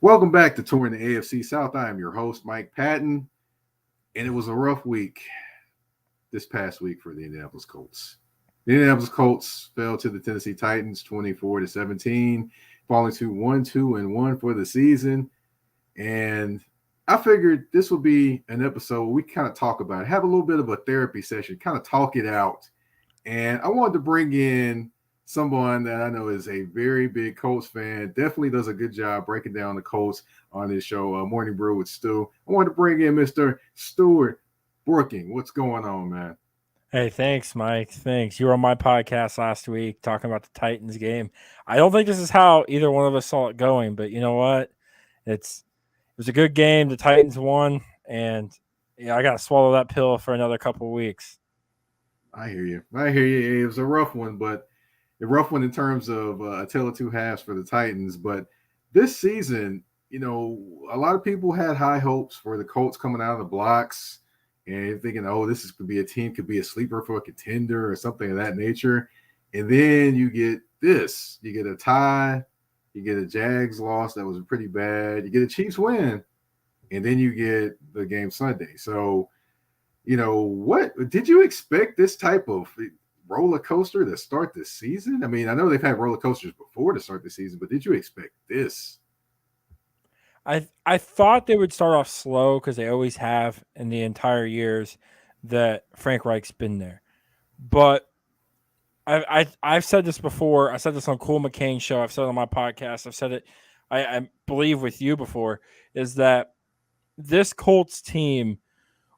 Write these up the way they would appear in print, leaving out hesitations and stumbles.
Welcome back to Touring the AFC South. I am your host, Mike Patton, and it was a rough week this past week for the Indianapolis Colts. The Indianapolis Colts fell to the Tennessee Titans 24-17, falling to 1-2-1 for the season. And I figured this would be an episode where we kind of talk about it, have a little bit of a therapy session, kind of talk it out. And I wanted to bring in someone that I know is a very big Colts fan, definitely does a good job breaking down the Colts on this show, Morning Brew with Stu. I wanted to bring in Mr. Stewart Brooking. What's going on, man? Hey, thanks, Mike. Thanks. You were on my podcast last week talking about the Titans game. I don't think this is how either one of us saw it going, but you know what? It was a good game. The Titans won, and I got to swallow that pill for another couple of weeks. I hear you. I hear you. It was a rough one, but a rough one in terms of a tale of two halves for the Titans. But this season, a lot of people had high hopes for the Colts coming out of the blocks and thinking, oh, this could be a team, could be a sleeper for a contender or something of that nature. And then you get this. You get a tie. You get a Jags loss that was pretty bad. You get a Chiefs win. And then you get the game Sunday. So, what did you expect this type of roller coaster to start the season? I mean, I know they've had roller coasters before to start the season, but did you expect this? I thought they would start off slow because they always have in the entire years that Frank Reich's been there. But I've said this before. I said this on Cool McCain's show. I've said it on my podcast. I've said it, I believe, with you before, is that this Colts team,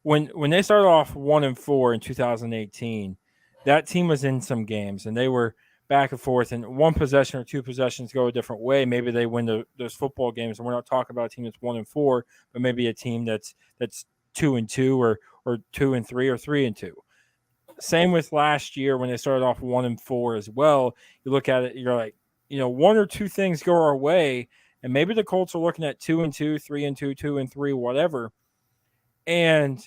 when they started off 1-4 in 2018, that team was in some games and they were back and forth, and one possession or two possessions go a different way. Maybe they win those football games, and we're not talking about a team that's 1-4, but maybe a team that's 2-2 or 2-3 or 3-2. Same with last year when they started off 1-4 as well. You look at it, you're like, one or two things go our way, and maybe the Colts are looking at 2-2, 3-2, 2-3, whatever. And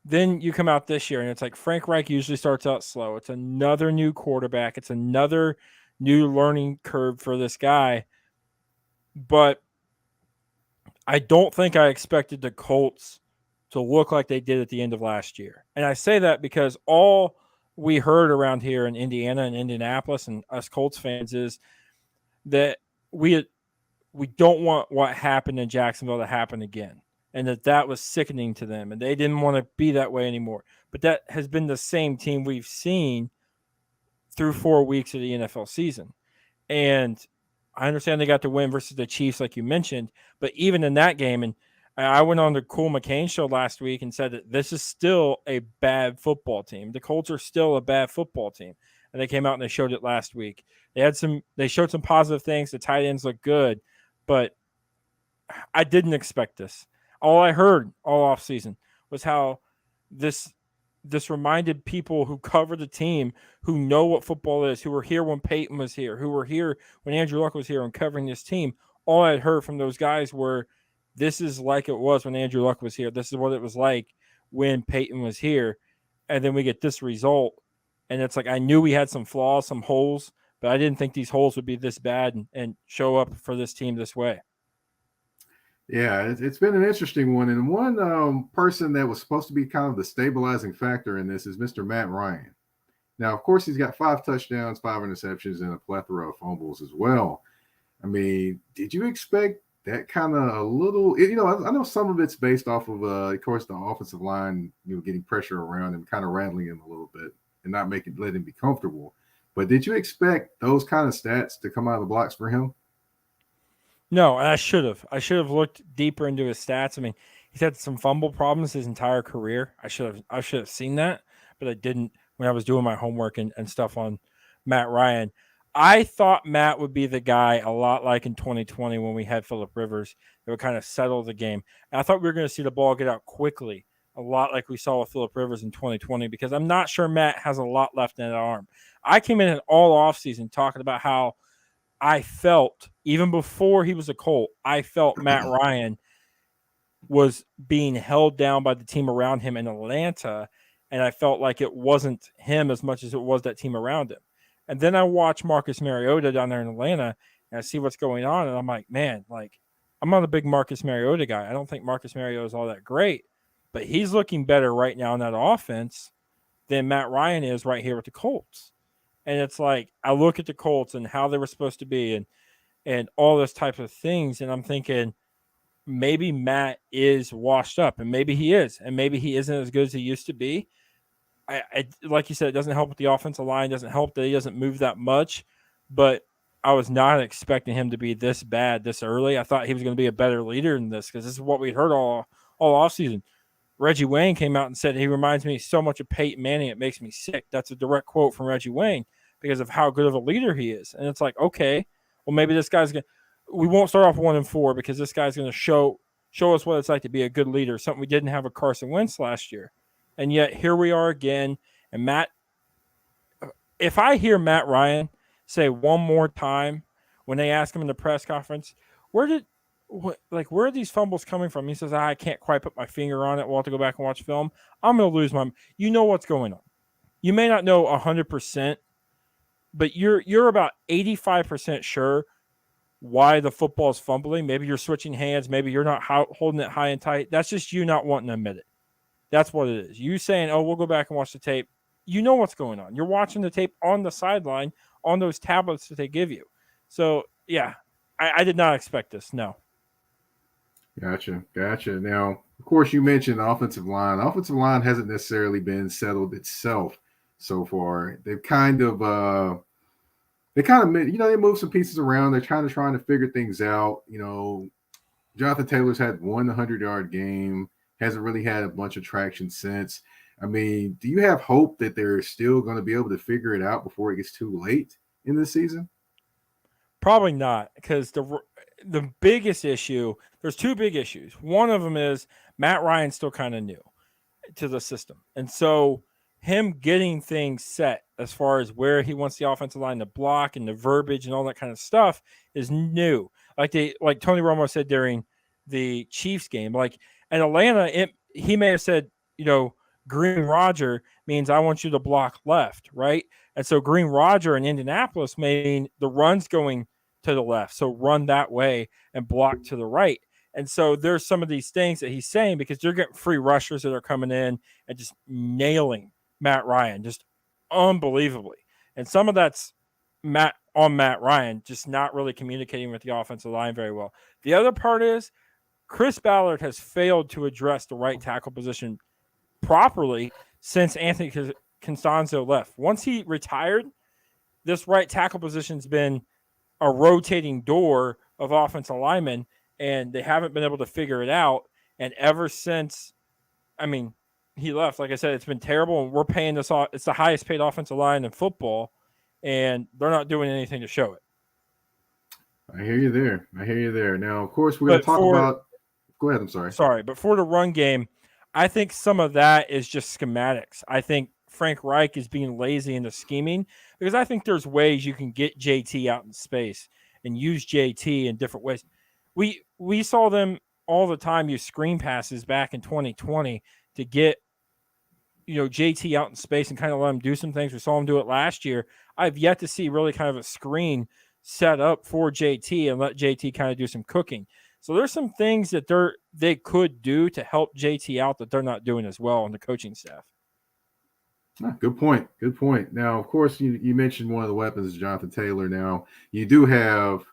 then you come out this year, and it's like Frank Reich usually starts out slow. It's another new quarterback. It's another new learning curve for this guy. But I don't think I expected the Colts to look like they did at the end of last year. And I say that because all we heard around here in Indiana and Indianapolis and us Colts fans is that we don't want what happened in Jacksonville to happen again, and that was sickening to them, and they didn't want to be that way anymore. But that has been the same team we've seen through 4 weeks of the NFL season. And I understand they got to win versus the Chiefs, like you mentioned, but even in that game, and I went on the Cool McCain show last week and said that this is still a bad football team. The Colts are still a bad football team. And they came out and they showed it last week. They showed some positive things. The tight ends look good, but I didn't expect this. All I heard all offseason was how this reminded people who cover the team, who know what football is, who were here when Peyton was here, who were here when Andrew Luck was here and covering this team. All I had heard from those guys were, this is like it was when Andrew Luck was here. This is what it was like when Peyton was here. And then we get this result. And it's like, I knew we had some flaws, some holes, but I didn't think these holes would be this bad and show up for this team this way. Yeah, it's been an interesting one. And one person that was supposed to be kind of the stabilizing factor in this is Mr. Matt Ryan. Now, of course, he's got 5 touchdowns, 5 interceptions, and a plethora of fumbles as well. I mean, did you expect that kind of a little, I know some of it's based off of course, the offensive line, getting pressure around him, kind of rattling him a little bit and not let him be comfortable. But did you expect those kind of stats to come out of the blocks for him? No, and I should have. I should have looked deeper into his stats. I mean, he's had some fumble problems his entire career. I should have seen that, but I didn't when I was doing my homework and stuff on Matt Ryan. I thought Matt would be the guy a lot like in 2020 when we had Phillip Rivers that would kind of settle the game. And I thought we were going to see the ball get out quickly, a lot like we saw with Phillip Rivers in 2020, because I'm not sure Matt has a lot left in that arm. I came in all offseason talking about how I felt, even before he was a Colt, I felt Matt Ryan was being held down by the team around him in Atlanta, and I felt like it wasn't him as much as it was that team around him. And then I watch Marcus Mariota down there in Atlanta, and I see what's going on, and I'm like, man, like I'm not a big Marcus Mariota guy. I don't think Marcus Mariota is all that great, but he's looking better right now in that offense than Matt Ryan is right here with the Colts. And it's like I look at the Colts and how they were supposed to be and all those types of things, and I'm thinking maybe Matt is washed up, and maybe he is, and maybe he isn't as good as he used to be. I like you said, it doesn't help with the offensive line. It doesn't help that he doesn't move that much, but I was not expecting him to be this bad this early. I thought he was going to be a better leader than this because this is what we heard all offseason. Reggie Wayne came out and said he reminds me so much of Peyton Manning, it makes me sick. That's a direct quote from Reggie Wayne because of how good of a leader he is. And it's like, okay, well maybe this guy's going. We won't start off 1-4 because this guy's going to show us what it's like to be a good leader. Something we didn't have with Carson Wentz last year, and yet here we are again. And Matt, if I hear Matt Ryan say one more time when they ask him in the press conference, where are these fumbles coming from? He says, I can't quite put my finger on it. We'll have to go back and watch film. I'm going to lose my. You know what's going on. You may not know 100%, but you're about 85% sure why the football is fumbling. Maybe you're switching hands. Maybe you're not holding it high and tight. That's just you not wanting to admit it. That's what it is. You saying, oh, we'll go back and watch the tape. You know what's going on. You're watching the tape on the sideline on those tablets that they give you. So, yeah, I did not expect this. No. Gotcha. Now, of course, you mentioned the offensive line. The offensive line hasn't necessarily been settled itself so far. They've kind of they move some pieces around. They're trying to figure things out. Jonathan Taylor's had one 100-yard game, hasn't really had a bunch of traction since. I mean, do you have hope that they're still going to be able to figure it out before it gets too late in this season? Probably not, because the biggest issue, there's two big issues. One of them is Matt Ryan's still kind of new to the system. And so him getting things set as far as where he wants the offensive line to block and the verbiage and all that kind of stuff is new. Like Tony Romo said during the Chiefs game, like in Atlanta, he may have said, Green Roger means I want you to block left, right? And so Green Roger in Indianapolis mean the run's going to the left. So run that way and block to the right. And so there's some of these things that he's saying because you're getting free rushers that are coming in and just nailing Matt Ryan just unbelievably. And some of that's Matt Ryan just not really communicating with the offensive line very well. The other part is Chris Ballard has failed to address the right tackle position properly since Anthony Costanzo left. Once he retired, this right tackle position's been a rotating door of offensive linemen, and they haven't been able to figure it out. And ever since, he left, like I said, it's been terrible, and we're paying this off. It's the highest paid offensive line in football, and they're not doing anything to show it. I hear you there. Now, of course, we're going to talk about – go ahead, I'm sorry. Sorry, but for the run game, I think some of that is just schematics. I think Frank Reich is being lazy in the scheming because I think there's ways you can get JT out in space and use JT in different ways. We saw them all the time use screen passes back in 2020 to get JT out in space and kind of let him do some things. We saw him do it last year. I've yet to see really kind of a screen set up for JT and let JT kind of do some cooking. So there's some things that they could do to help JT out that they're not doing as well on the coaching staff. Good point. Now, of course, you mentioned one of the weapons is Jonathan Taylor. Now, you do have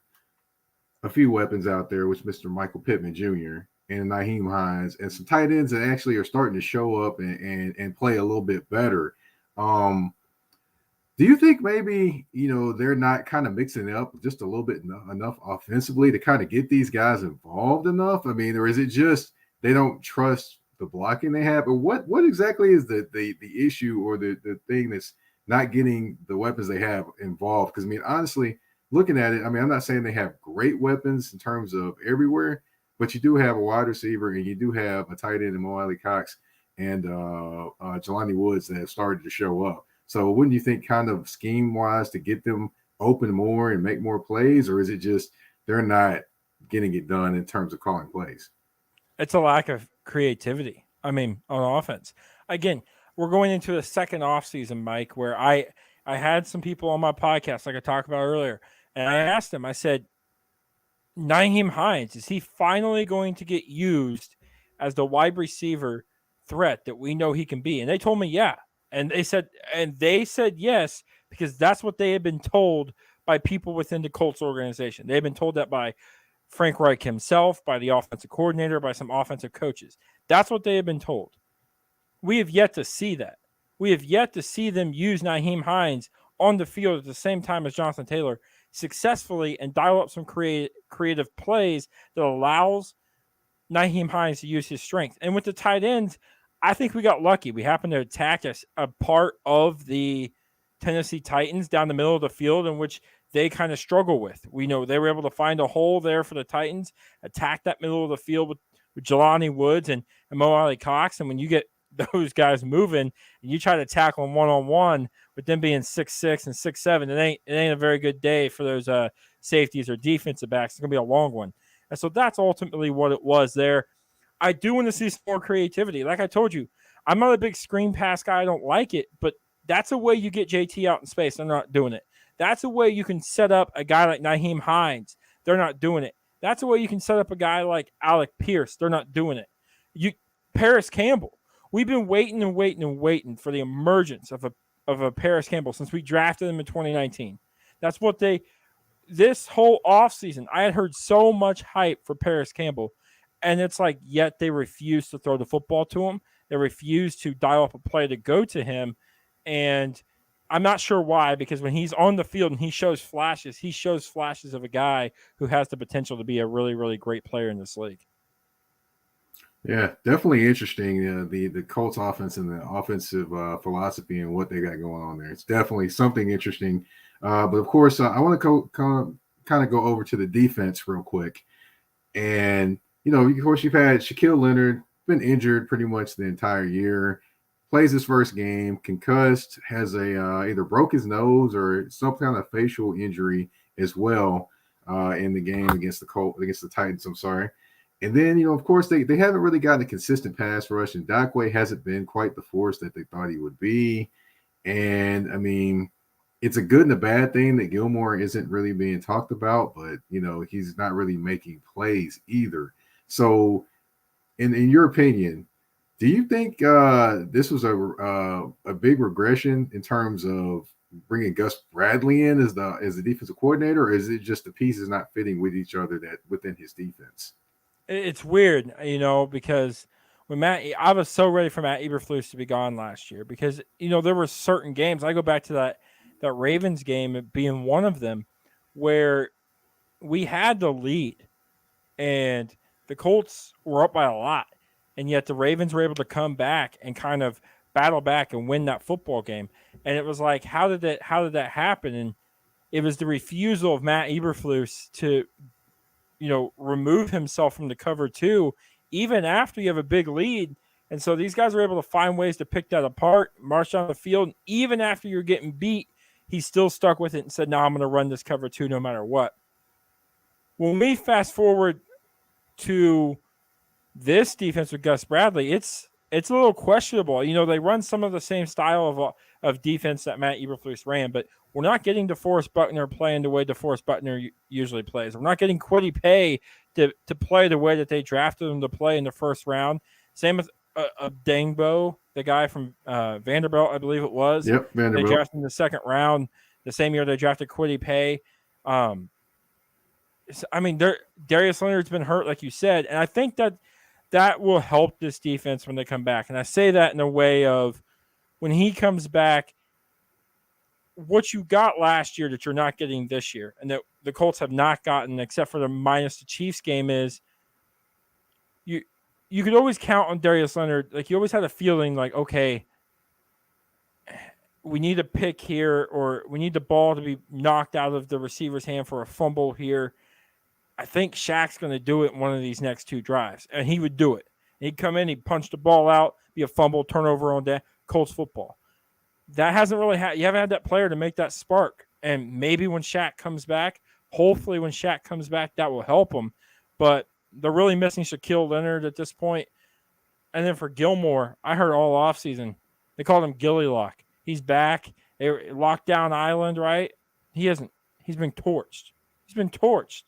a few weapons out there, which Mr. Michael Pittman Jr. and Nyheim Hines and some tight ends that actually are starting to show up and play a little bit better. Do you think maybe, they're not kind of mixing it up just a little bit enough offensively to kind of get these guys involved enough? Or is it just they don't trust the blocking they have? Or what exactly is the issue or the thing that's not getting the weapons they have involved? Because, honestly, looking at it, I'm not saying they have great weapons in terms of everywhere, but you do have a wide receiver and you do have a tight end in Mo Alley Cox and Jelani Woods that have started to show up. So wouldn't you think kind of scheme-wise to get them open more and make more plays, or is it just they're not getting it done in terms of calling plays? It's a lack of creativity, on offense. Again, we're going into a second offseason, Mike, where I had some people on my podcast, like I talked about earlier, and I asked them, I said, Nyheim Hines, is he finally going to get used as the wide receiver threat that we know he can be? And they told me, yeah. And they said yes, because that's what they had been told by people within the Colts organization. They had been told that by Frank Reich himself, by the offensive coordinator, by some offensive coaches. That's what they have been told. We have yet to see that. We have yet to see them use Nyheim Hines on the field at the same time as Jonathan Taylor successfully and dial up some creative plays that allows Nyheim Hines to use his strength. And with the tight ends, I think we got lucky. We happened to attack a part of the Tennessee Titans down the middle of the field in which they kind of struggle with. We know they were able to find a hole there for the Titans, attack that middle of the field with Jelani Woods and Mo Alley Cox. And when you get those guys moving and you try to tackle them one-on-one with them being 6'6" and 6'7", it ain't a very good day for those safeties or defensive backs. It's going to be a long one. And so that's ultimately what it was there. I do want to see some more creativity. Like I told you, I'm not a big screen pass guy. I don't like it, but that's a way you get JT out in space. They're not doing it. That's a way you can set up a guy like Nyheim Hines. They're not doing it. That's a way you can set up a guy like Alec Pierce. They're not doing it. Paris Campbell. We've been waiting and waiting and waiting for the emergence of a Paris Campbell since we drafted him in 2019. That's what this whole offseason, I had heard so much hype for Paris Campbell, and it's like, yet they refuse to throw the football to him. They refuse to dial up a play to go to him, and I'm not sure why, because when he's on the field and he shows flashes of a guy who has the potential to be a really, really great player in this league. Yeah, definitely interesting. The Colts offense and the offensive philosophy and what they got going on there. It's definitely something interesting. But of course, I want to kind of go over to the defense real quick. And of course, you've had Shaquille Leonard been injured pretty much the entire year. Plays his first game, concussed, has either broke his nose or some kind of facial injury as well in the game against the Titans. I'm sorry. And then, of course, they haven't really gotten a consistent pass rush, and Dakwe hasn't been quite the force that they thought he would be. And, I mean, it's a good and a bad thing that Gilmore isn't really being talked about, but, he's not really making plays either. So, in your opinion, do you think this was a big regression in terms of bringing Gus Bradley in as the defensive coordinator, or is it just the pieces not fitting with each other that within his defense? It's weird, because when I was so ready for Matt Eberflus to be gone last year because, there were certain games. I go back to that Ravens game being one of them where we had the lead and the Colts were up by a lot. And yet the Ravens were able to come back and kind of battle back and win that football game. And it was like, how did that happen? And it was the refusal of Matt Eberflus to remove himself from the cover two, even after you have a big lead. And so these guys were able to find ways to pick that apart, march down the field. And even after you're getting beat, he still stuck with it and said, no, I'm going to run this cover two no matter what. When we fast forward to this defense with Gus Bradley, it's a little questionable. They run some of the same style of defense that Matt Eberflus ran, but we're not getting DeForest Buckner playing the way DeForest Buckner usually plays. We're not getting Kwity Paye to play the way that they drafted him to play in the first round. Same with Dangbo, the guy from Vanderbilt, I believe it was. Yep, Vanderbilt. They drafted him in the second round. The same year they drafted Kwity Paye. Darius Leonard's been hurt, like you said, and I think that will help this defense when they come back. And I say that in a way of when he comes back, what you got last year that you're not getting this year and that the Colts have not gotten except for the minus the Chiefs game is you could always count on Darius Leonard. Like you always had a feeling like, okay, we need a pick here or we need the ball to be knocked out of the receiver's hand for a fumble here. I think Shaq's going to do it in one of these next two drives, and he would do it. He'd come in, he'd punch the ball out, be a fumble, turnover on that. Colts football. That hasn't really you haven't had that player to make that spark. And maybe when Shaq comes back, hopefully when Shaq comes back, that will help him. But they're really missing Shaquille Leonard at this point. And then for Gilmore, I heard all offseason, they called him Gilly Lock. He's back. They locked down Island, right? He's been torched. He's been torched.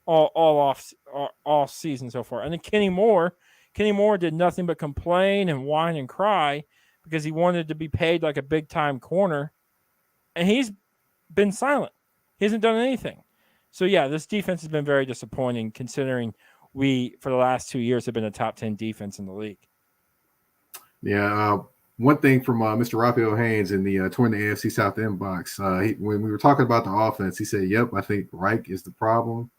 all season so far. And then Kenny Moore did nothing but complain and whine and cry because he wanted to be paid like a big time corner, and he's been silent. He hasn't done anything. So yeah, this defense has been very disappointing considering we for the last 2 years have been a top 10 defense in the league. Yeah. One thing from Mr. Raphael Haynes in the Touring the AFC South inbox, when we were talking about the offense, he said, "Yep, I think Wright is the problem."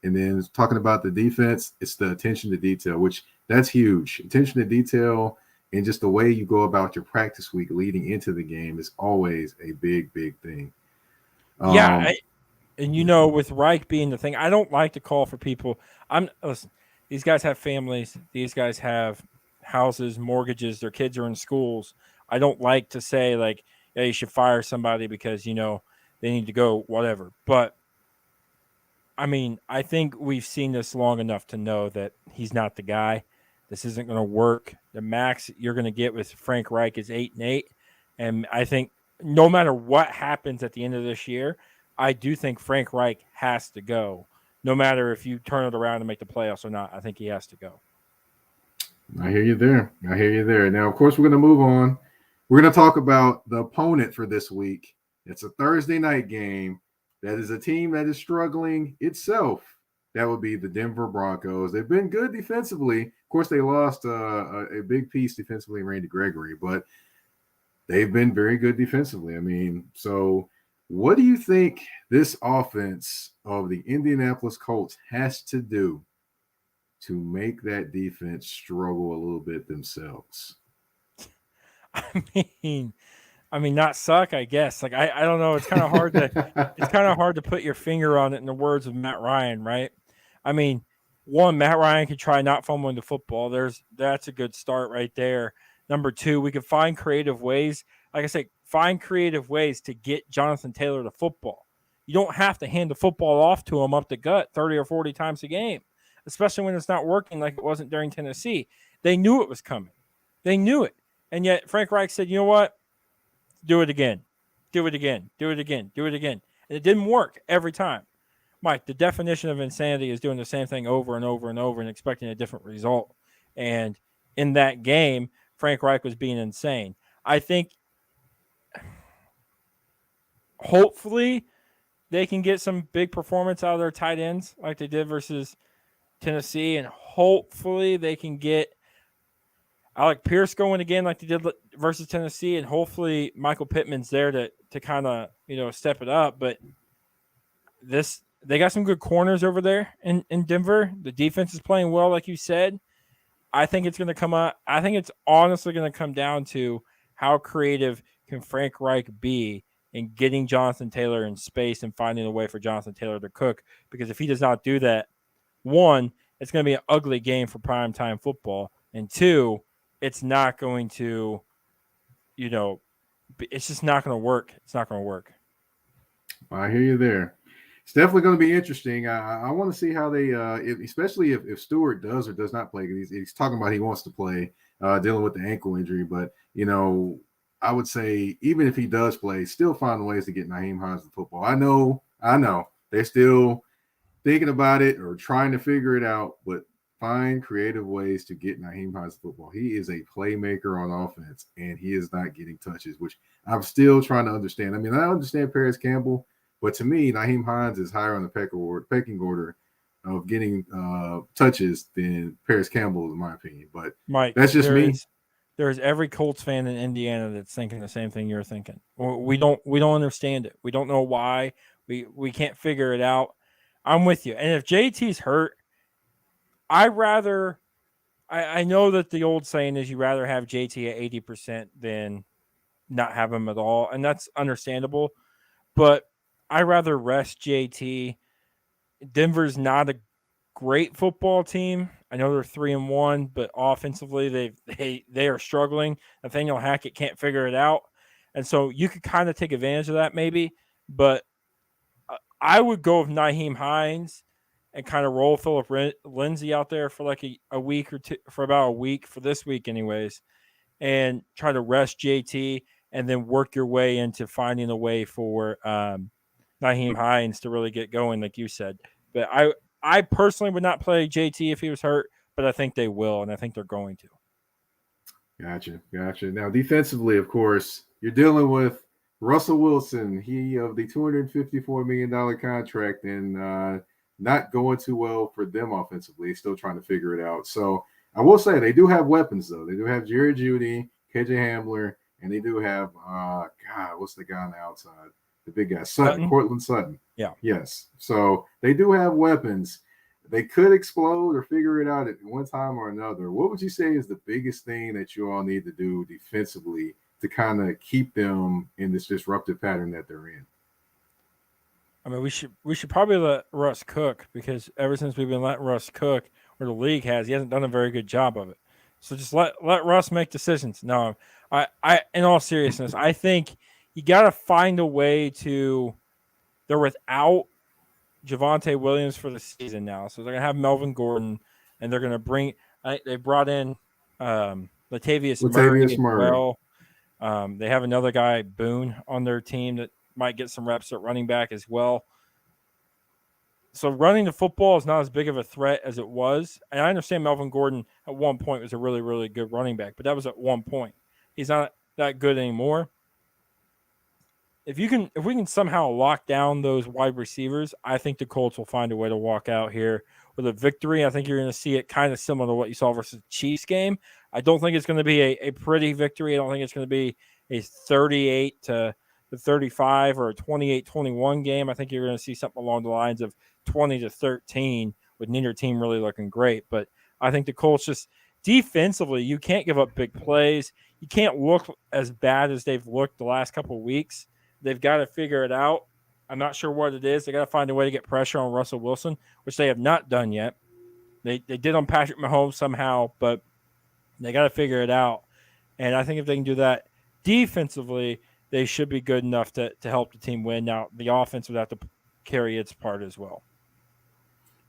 And then talking about the defense, it's the attention to detail, which that's huge. Attention to detail and just the way you go about your practice week leading into the game is always a big, big thing. And with Reich being the thing, I don't like to call for people. Listen, these guys have families. These guys have houses, mortgages. Their kids are in schools. I don't like to say like, yeah, you should fire somebody because they need to go, whatever. But I mean, I think we've seen this long enough to know that he's not the guy. This isn't going to work. The max you're going to get with Frank Reich is 8-8, and I think no matter what happens at the end of this year, I do think Frank Reich has to go. No matter if you turn it around and make the playoffs or not, I think he has to go. I hear you there. Now, of course, we're going to move on. We're going to talk about the opponent for this week. It's a Thursday night game. That is a team that is struggling itself. That would be the Denver Broncos. They've been good defensively. Of course, they lost a big piece defensively, Randy Gregory, but they've been very good defensively. I mean, so what do you think this offense of the Indianapolis Colts has to do to make that defense struggle a little bit themselves? I mean, not suck, I guess. Like I don't know. It's kind of hard to put your finger on it in the words of Matt Ryan, right? I mean, one, Matt Ryan could try not fumbling the football. That's a good start right there. Number two, we could find creative ways. Like I said, find creative ways to get Jonathan Taylor the football. You don't have to hand the football off to him up the gut 30 or 40 times a game, especially when it's not working like it wasn't during Tennessee. They knew it was coming. They knew it. And yet Frank Reich said, you know what? Do it again. Do it again. Do it again. Do it again. And it didn't work every time. Mike, the definition of insanity is doing the same thing over and over and over and expecting a different result. And in that game, Frank Reich was being insane. I think hopefully they can get some big performance out of their tight ends like they did versus Tennessee, and hopefully they can get Alec Pierce going again like they did versus Tennessee, and hopefully Michael Pittman's there to kind of step it up. But they got some good corners over there in Denver. The defense is playing well, like you said. I think it's going to come up. I think it's honestly going to come down to how creative can Frank Reich be in getting Jonathan Taylor in space and finding a way for Jonathan Taylor to cook. Because if he does not do that, one, it's going to be an ugly game for primetime football. And two, it's not going to, it's just not going to work. It's not going to work. I hear you there. It's definitely going to be interesting. I want to see how they, especially if Stewart does or does not play. He's talking about he wants to play, dealing with the ankle injury. But, I would say even if he does play, still find ways to get Nyheim Hines the football. I know. They're still thinking about it or trying to figure it out, but find creative ways to get Nyheim Hines the football. He is a playmaker on offense, and he is not getting touches, which I'm still trying to understand. I mean, I understand Paris Campbell, but to me, Nyheim Hines is higher on the pecking order of getting touches than Paris Campbell, in my opinion. But Mike, that's just me. There's every Colts fan in Indiana that's thinking the same thing you're thinking. We don't understand it. We don't know why. We can't figure it out. I'm with you. And if JT's hurt, I know that the old saying is you rather have JT at 80% than not have him at all, and that's understandable. But I rather rest JT. Denver's not a great football team. I know they're 3-1, but offensively they are struggling. Nathaniel Hackett can't figure it out, and so you could kind of take advantage of that maybe. But I would go with Nyheim Hines and kind of roll Philip Lindsay out there for like a week or two, for about a week for this week, anyways, and try to rest JT and then work your way into finding a way for Nyheim Hines to really get going, like you said. But I personally would not play JT if he was hurt, but I think they will, and I think they're going to. Gotcha. Now, defensively, of course, you're dealing with Russell Wilson. He of the $254 million contract, and not going too well for them offensively. Still trying to figure it out. So I will say they do have weapons, though. They do have Jerry Jeudy, KJ Hamler, and they do have what's the guy on the outside? The big guy, Sutton. Cortland Sutton. Yeah. Yes. So they do have weapons. They could explode or figure it out at one time or another. What would you say is the biggest thing that you all need to do defensively to kind of keep them in this disruptive pattern that they're in? I mean, we should probably let Russ cook, because ever since we've been letting Russ cook, or the league has, he hasn't done a very good job of it. So just let Russ make decisions. No, I in all seriousness, I think you got to find a way to. They're without Javonte Williams for the season now, so they're gonna have Melvin Gordon, and they're gonna bring. They brought in Latavius Murray as well. They have another guy, Boone, on their team that might get some reps at running back as well. So running the football is not as big of a threat as it was. And I understand Melvin Gordon at one point was a really, really good running back, but that was at one point. He's not that good anymore. If we can somehow lock down those wide receivers, I think the Colts will find a way to walk out here with a victory. I think you're going to see it kind of similar to what you saw versus the Chiefs game. I don't think it's going to be a pretty victory. I don't think it's going to be a 38-35 or a 28-21 game. I think you're going to see something along the lines of 20-13 with neither team really looking great. But I think the Colts just defensively, you can't give up big plays. You can't look as bad as they've looked the last couple of weeks. They've got to figure it out. I'm not sure what it is. They got to find a way to get pressure on Russell Wilson, which they have not done yet. They did on Patrick Mahomes somehow, but they got to figure it out. And I think if they can do that defensively, they should be good enough to help the team win. Now, the offense would have to carry its part as well.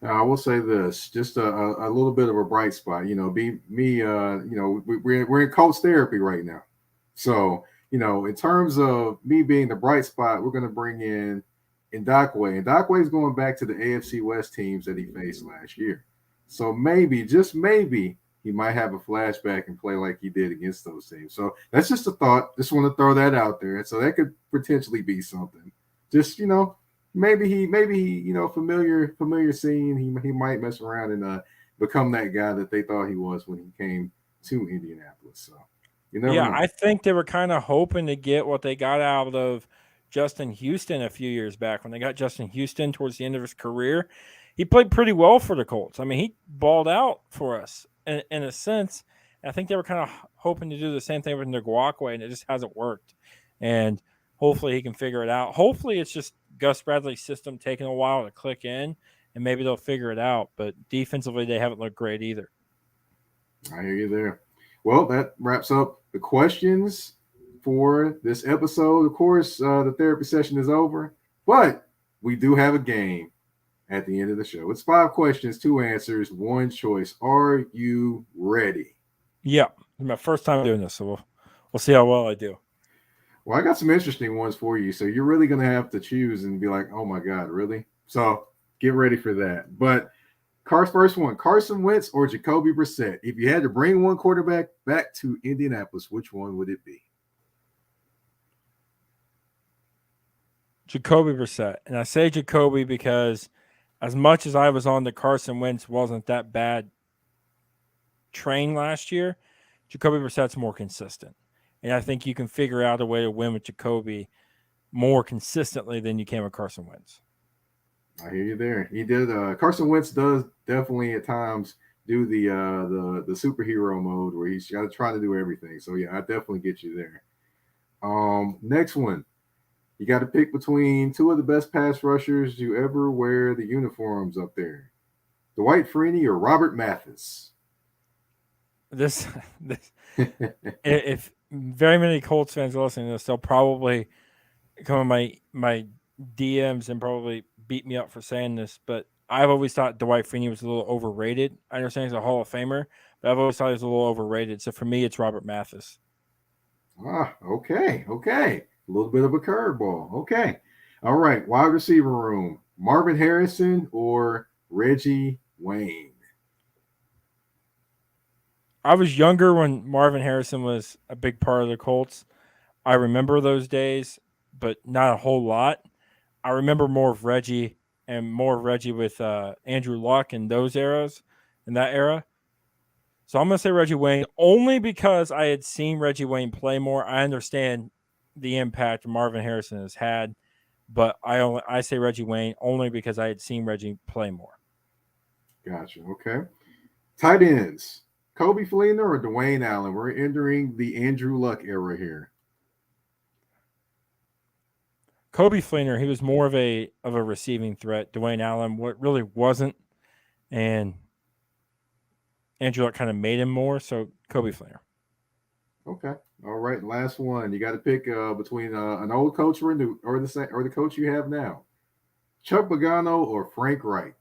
Now, I will say this, just a little bit of a bright spot. We're in Colts therapy right now. So, in terms of me being the bright spot, we're going to bring in Ndakwe. Ndakwe is going back to the AFC West teams that he faced last year. So maybe, just maybe, he might have a flashback and play like he did against those teams. So that's just a thought. Just want to throw that out there. So that could potentially be something. Just, maybe he, familiar scene. He might mess around and become that guy that they thought he was when he came to Indianapolis. So you never know. I think they were kind of hoping to get what they got out of Justin Houston a few years back. When they got Justin Houston towards the end of his career, he played pretty well for the Colts. I mean, he balled out for us in a sense. I think they were kind of hoping to do the same thing with Ndakwe, and it just hasn't worked. And hopefully he can figure it out. Hopefully it's just Gus Bradley's system taking a while to click in, and maybe they'll figure it out. But defensively, they haven't looked great either. I hear you there. Well, that wraps up the questions for this episode. Of course, the therapy session is over, but we do have a game at the end of the show. It's 5 questions, 2 answers, 1 choice. Are you ready? Yeah, it's my first time doing this, so we'll see how well I do. Well, I got some interesting ones for you, so you're really going to have to choose and be like, oh my God, really? So get ready for that. But first one, Carson Wentz or Jacoby Brissette? If you had to bring one quarterback back to Indianapolis, which one would it be? Jacoby Brissette. And I say Jacoby because as much as I was on the Carson Wentz wasn't that bad train last year, Jacoby Brissett's more consistent. And I think you can figure out a way to win with Jacoby more consistently than you can with Carson Wentz. I hear you there. He did. Carson Wentz does definitely at times do the superhero mode where he's got to try to do everything. So yeah, I definitely get you there. Next one, you got to pick between 2 of the best pass rushers to ever wear the uniforms up there: Dwight Freeney or Robert Mathis. This if very many Colts fans are listening to this, they'll probably come in my DMs and probably beat me up for saying this, but I've always thought Dwight Freeney was a little overrated. I understand he's a Hall of Famer, but I've always thought he was a little overrated. So for me, it's Robert Mathis. Okay. A little bit of a curveball. Okay. All right. Wide receiver room: Marvin Harrison or Reggie Wayne. I was younger when Marvin Harrison was a big part of the Colts. I remember those days, but not a whole lot. I remember more of Reggie and more of Reggie with Andrew Luck in those eras, in that era. So I'm going to say Reggie Wayne only because I had seen Reggie Wayne play more. I understand the impact Marvin Harrison has had, but I say Reggie Wayne only because I had seen Reggie play more. Gotcha. Okay. Tight ends. Kobe Felina or Dwayne Allen? We're entering the Andrew Luck era here. Kobe Fleener, he was more of a receiving threat. Dwayne Allen, what really wasn't, and Andrew Luck kind of made him more. So Kobe Fleener. Okay. All right. Last one. You got to pick between an old coach or the coach you have now. Chuck Pagano or Frank Wright?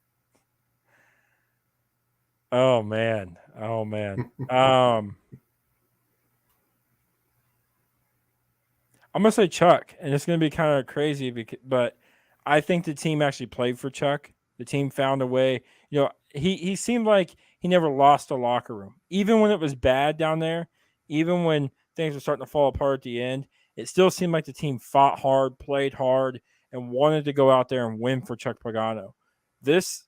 Oh man. I'm gonna say Chuck, and it's gonna be kind of crazy, but I think the team actually played for Chuck. The team found a way. You know, he seemed like he never lost a locker room, even when it was bad down there, even when things were starting to fall apart at the end. It still seemed like the team fought hard, played hard, and wanted to go out there and win for Chuck Pagano. There's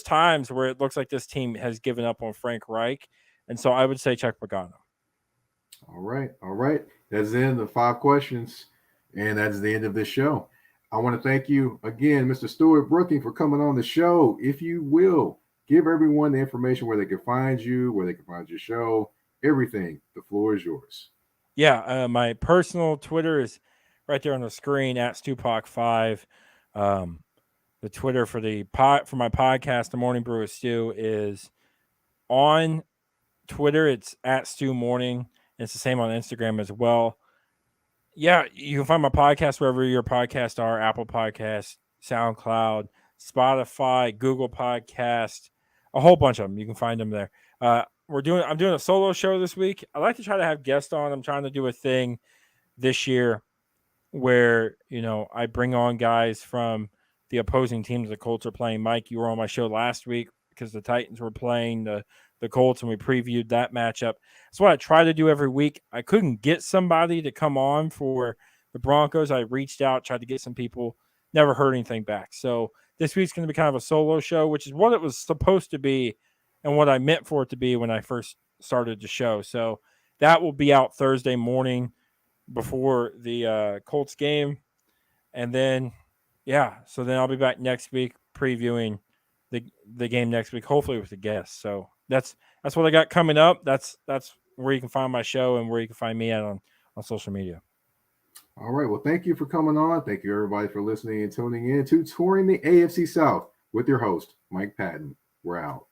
times where it looks like this team has given up on Frank Reich, and so I would say Chuck Pagano. All right. All right. That's the end of 5 questions. And that's the end of this show. I want to thank you again, Mr. Stewart Brooking, for coming on the show. If you will, give everyone the information where they can find you, where they can find your show, everything. The floor is yours. Yeah, my personal Twitter is right there on the screen at StewPock5. The Twitter for my podcast, The Morning Brew with Stew, is on Twitter. It's at Stew Morning. It's the same on Instagram as well. Yeah, you can find my podcast wherever your podcasts are: Apple Podcasts, SoundCloud, Spotify, Google Podcast, a whole bunch of them. You can find them there. I'm doing a solo show this week. I like to try to have guests on. I'm trying to do a thing this year where, I bring on guys from the opposing teams the Colts are playing. Mike, you were on my show last week because the Titans were playing the Colts, and we previewed that matchup. That's what I try to do every week. I couldn't get somebody to come on for the Broncos. I reached out, tried to get some people, never heard anything back. So this week's going to be kind of a solo show, which is what it was supposed to be and what I meant for it to be when I first started the show. So that will be out Thursday morning before the Colts game. And then, so then I'll be back next week previewing the game next week, hopefully with a guest. So that's what I got coming up. That's where you can find my show and where you can find me on social media. All right. Well, thank you for coming on. Thank you, everybody, for listening and tuning in to Touring the AFC South with your host, Mike Patton. We're out.